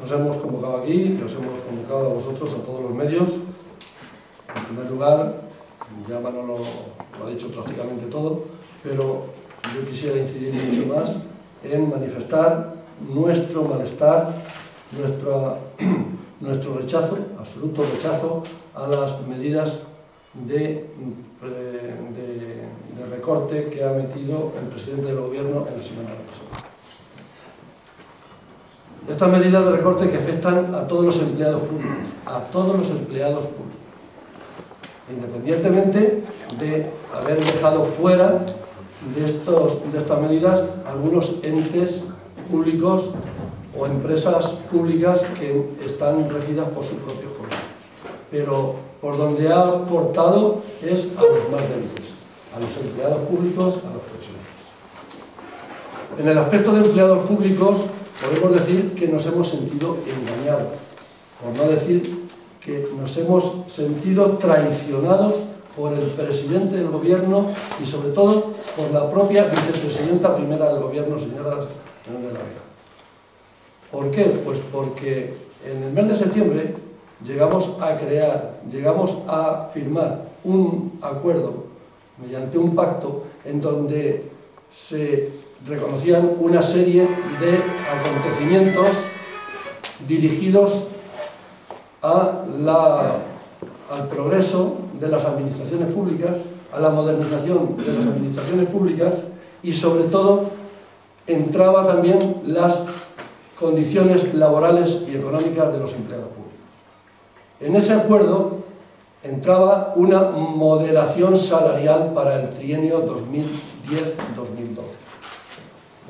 Nos hemos convocado aquí, os hemos convocado a vosotros, a todos los medios. En primer lugar, ya Manolo lo ha dicho prácticamente todo, pero yo quisiera incidir mucho más en manifestar nuestro malestar, nuestro rechazo, absoluto rechazo a las medidas de recorte que ha metido el presidente del gobierno en la semana pasada. Estas medidas de recorte que afectan a todos los empleados públicos, independientemente de haber dejado fuera de estas medidas algunos entes públicos o empresas públicas que están regidas por sus propios gobiernos. Pero por donde ha aportado es a los más débiles, a los empleados públicos, a los pensionistas. En el aspecto de empleados públicos podemos decir que nos hemos sentido engañados, por no decir que nos hemos sentido traicionados por el presidente del gobierno y sobre todo por la propia vicepresidenta primera del gobierno, señora Fernández de la Vega. ¿Por qué? Pues porque en el mes de septiembre llegamos a firmar un acuerdo mediante un pacto en donde se reconocían una serie de acontecimientos dirigidos al progreso de las administraciones públicas, a la modernización de las administraciones públicas y sobre todo entraba también las condiciones laborales y económicas de los empleados públicos. En ese acuerdo entraba una moderación salarial para el trienio 2010-2012.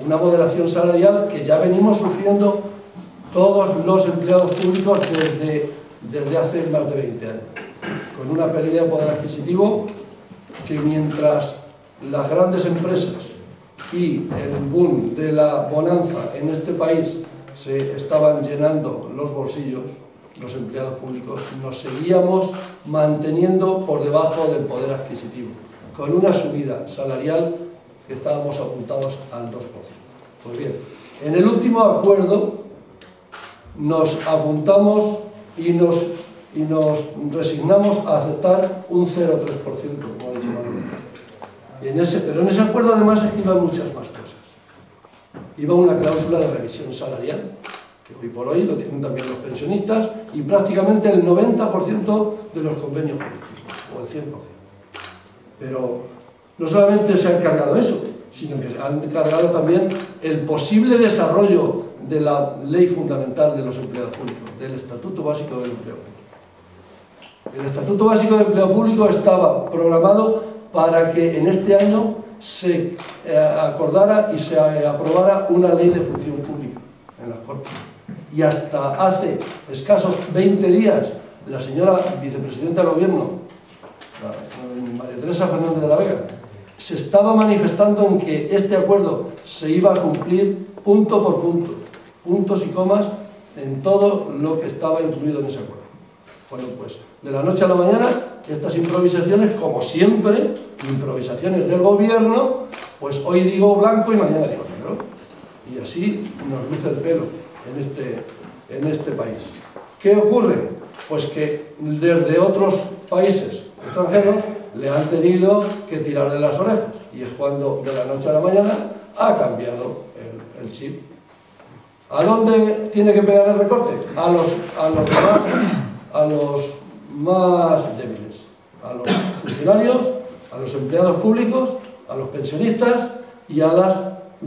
Una moderación salarial que ya venimos sufriendo todos los empleados públicos desde hace más de 20 años, con una pérdida de poder adquisitivo que mientras las grandes empresas y el boom de la bonanza en este país se estaban llenando los bolsillos, los empleados públicos nos seguíamos manteniendo por debajo del poder adquisitivo, con una subida salarial que estábamos apuntados al 2%. Pues bien, en el último acuerdo nos apuntamos y nos resignamos a aceptar un 0,3%, como ha dicho Manuel. Pero en ese acuerdo además iban muchas más cosas. Iba una cláusula de revisión salarial, que hoy por hoy lo tienen también los pensionistas, y prácticamente el 90% de los convenios colectivos, o el 100%. Pero no solamente se ha encargado eso, sino que se han encargado también el posible desarrollo de la ley fundamental de los empleados públicos, del Estatuto Básico del Empleo Público. El Estatuto Básico del Empleo Público estaba programado para que en este año se acordara y se aprobara una ley de función pública en las Cortes. Y hasta hace escasos 20 días, la señora vicepresidenta del gobierno, María Teresa Fernández de la Vega, se estaba manifestando en que este acuerdo se iba a cumplir punto por punto, puntos y comas en todo lo que estaba incluido en ese acuerdo. Bueno, pues de la noche a la mañana, estas improvisaciones, como siempre, improvisaciones del gobierno, pues hoy digo blanco y mañana digo negro. Y así nos luce el pelo en este país. ¿Qué ocurre? Pues que desde otros países extranjeros le han tenido que tirar de las orejas. Y es cuando de la noche a la mañana ha cambiado el chip. ¿A dónde tiene que pegar el recorte? A los más débiles, a los funcionarios, a los empleados públicos, a los pensionistas y a los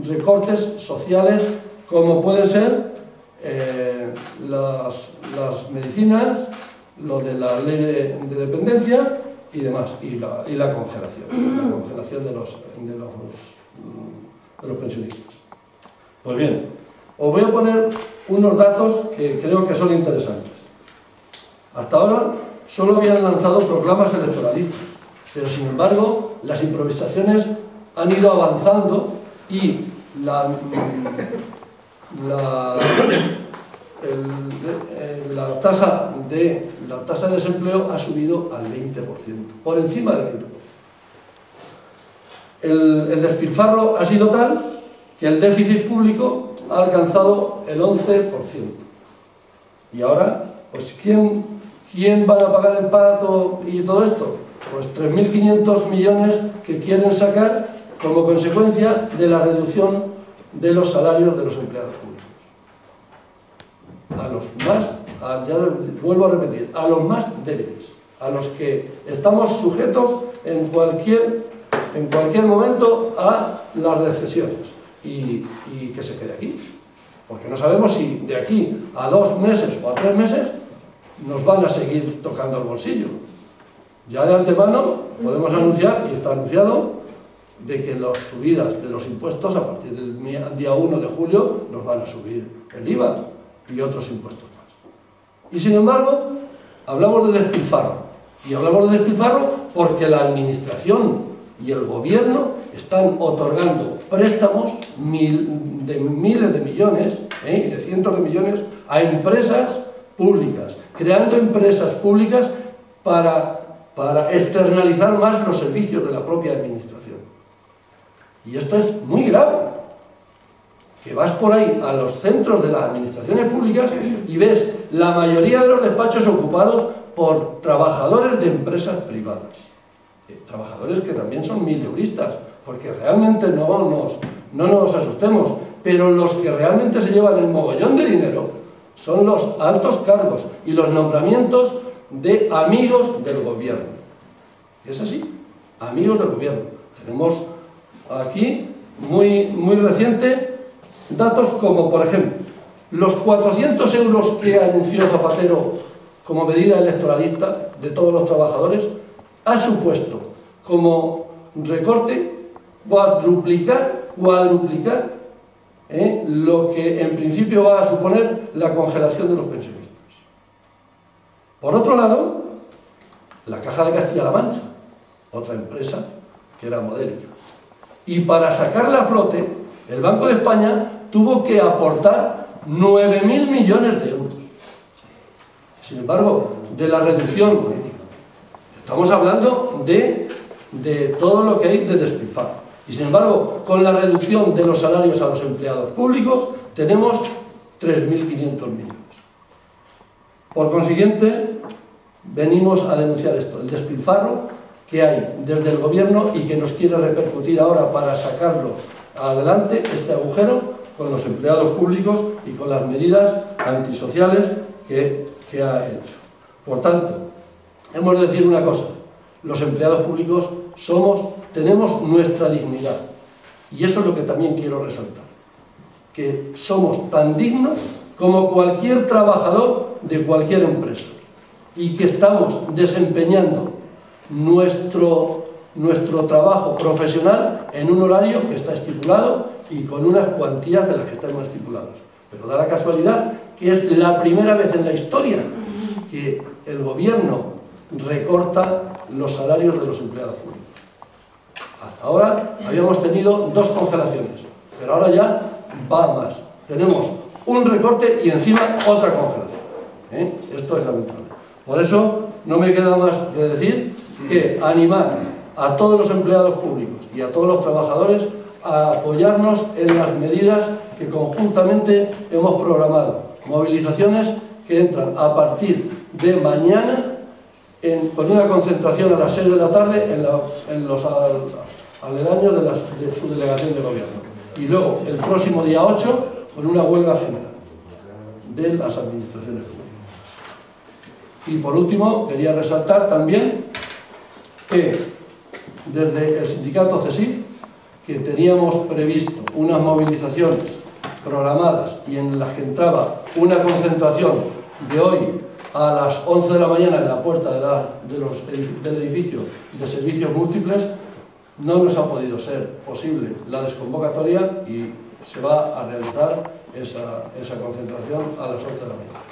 recortes sociales, como pueden ser las medicinas, lo de la ley de dependencia y demás, y la congelación de los pensionistas. Pues bien, os voy a poner unos datos que creo que son interesantes. Hasta ahora solo habían lanzado proclamas electoralistas, pero sin embargo las improvisaciones han ido avanzando y la tasa de desempleo ha subido al 20%, por encima del 20%. El despilfarro ha sido tal que el déficit público ha alcanzado el 11%. Y ahora, pues ¿quién va a pagar el pato y todo esto? Pues 3.500 millones que quieren sacar como consecuencia de la reducción de los salarios de los empleados públicos. A los más, ya vuelvo a repetir, a los más débiles, a los que estamos sujetos en cualquier momento a las recesiones y que se quede aquí. Porque no sabemos si de aquí a 2 meses o a 3 meses nos van a seguir tocando el bolsillo. Ya de antemano podemos anunciar, y está anunciado, de que las subidas de los impuestos a partir del día 1 de julio nos van a subir el IVA y otros impuestos más. Y sin embargo, hablamos de despilfarro. Y hablamos de despilfarro porque la administración y el gobierno están otorgando préstamos de miles de millones y de cientos de millones a empresas públicas, creando empresas públicas para externalizar más los servicios de la propia administración. Y esto es muy grave, que vas por ahí a los centros de las administraciones públicas y ves la mayoría de los despachos ocupados por trabajadores de empresas privadas. Trabajadores que también son mileuristas, porque realmente no nos asustemos, pero los que realmente se llevan el mogollón de dinero son los altos cargos y los nombramientos de amigos del gobierno. Es así, amigos del gobierno. Tenemos aquí, muy reciente, datos como, por ejemplo, los 400 euros que anunció Zapatero como medida electoralista de todos los trabajadores, ha supuesto como recorte cuadruplicar lo que en principio va a suponer la congelación de los pensionistas. Por otro lado, la Caja de Castilla-La Mancha, otra empresa que era modélica. Y para sacarla a flote, el Banco de España tuvo que aportar 9.000 millones de euros. Sin embargo, de la reducción, estamos hablando de todo lo que hay de despilfarro. Y sin embargo, con la reducción de los salarios a los empleados públicos, tenemos 3.500 millones. Por consiguiente, venimos a denunciar esto, el despilfarro que hay desde el gobierno y que nos quiere repercutir ahora para sacarlo adelante, este agujero, con los empleados públicos y con las medidas antisociales que ha hecho. Por tanto, hemos de decir una cosa, los empleados públicos tenemos nuestra dignidad, y eso es lo que también quiero resaltar, que somos tan dignos como cualquier trabajador de cualquier empresa, y que estamos desempeñando nuestro trabajo profesional en un horario que está estipulado y con unas cuantías de las que están estipuladas. Pero da la casualidad que es la primera vez en la historia que el gobierno recorta los salarios de los empleados públicos. Hasta ahora habíamos tenido 2 congelaciones, pero ahora ya va más. Tenemos un recorte y encima otra congelación. Esto es lamentable. Por eso no me queda más que decir que animar a todos los empleados públicos y a todos los trabajadores a apoyarnos en las medidas que conjuntamente hemos programado. Movilizaciones que entran a partir de mañana con una concentración a las 6 de la tarde en los aledaños de su delegación de gobierno. Y luego, el próximo día 8, con una huelga general de las administraciones públicas. Y por último, quería resaltar también que desde el sindicato CESIF, que teníamos previsto unas movilizaciones programadas y en las que entraba una concentración de hoy a las 11 de la mañana en la puerta del edificio de servicios múltiples, no nos ha podido ser posible la desconvocatoria y se va a realizar esa concentración a las 11 de la mañana.